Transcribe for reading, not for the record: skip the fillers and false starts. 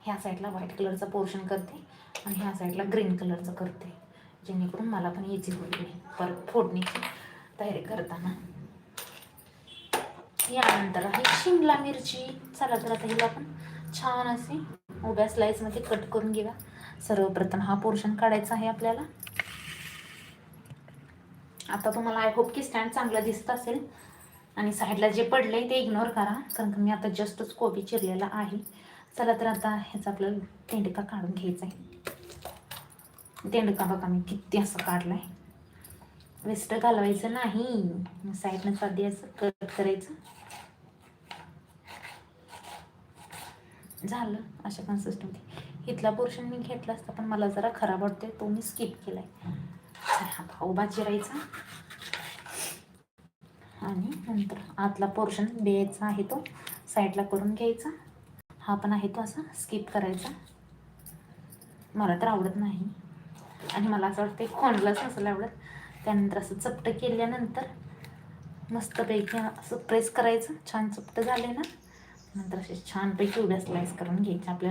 ह्या साईडला व्हाईट कलरचा पोर्शन करते आणि ह्या साईडला ग्रीन कलरचं करते, जेणेकरून मला पण इझी होईल परत फोडणीची तयारी करताना. यानंतर आहे शिमला मिरची. चला तर आता हिला पण छान असे उभ्या स्लाइसमध्ये कट करून घेऊया. सर्वप्रथम हा पोर्शन काढायचा आहे आपल्याला. आता तुम्हाला आय होप की स्टँड चांगला दिसत असेल आणि साईडला जे पडलंय ते इग्नोर करा, कारण की मी आता जस्टच कोबी चिरलेला आहे. चला तर आता ह्याचा आपल्याला तेंडका काढून घ्यायचा आहे. तेंडका बघा मी किती असं काढलाय, वेस्ट घालवायचं नाही, साईडनं साधी असं कट करायचं. झालं अशा कन्सिस्टन्सी. इथला पोर्शन मी घेतला असता पण मला जरा खराब वाटतोय, तो मी स्किप केलाय. हा उभा चिरायचा आणि नंतर आतला पोर्शन द्यायचा आहे तो साईडला करून घ्यायचा. हा पण आहे तो असा स्किप करायचा, मला तर आवडत नाही आणि मला असं वाटतं कोणालाच नसेल आवडत. त्यानंतर असं चपटं केल्यानंतर मस्तपैकी असं प्रेस करायचं, छान चपटं झाले ना, नंतर असे छानपैकी उभ्या स्लाइस करून घ्यायचे. आपल्याला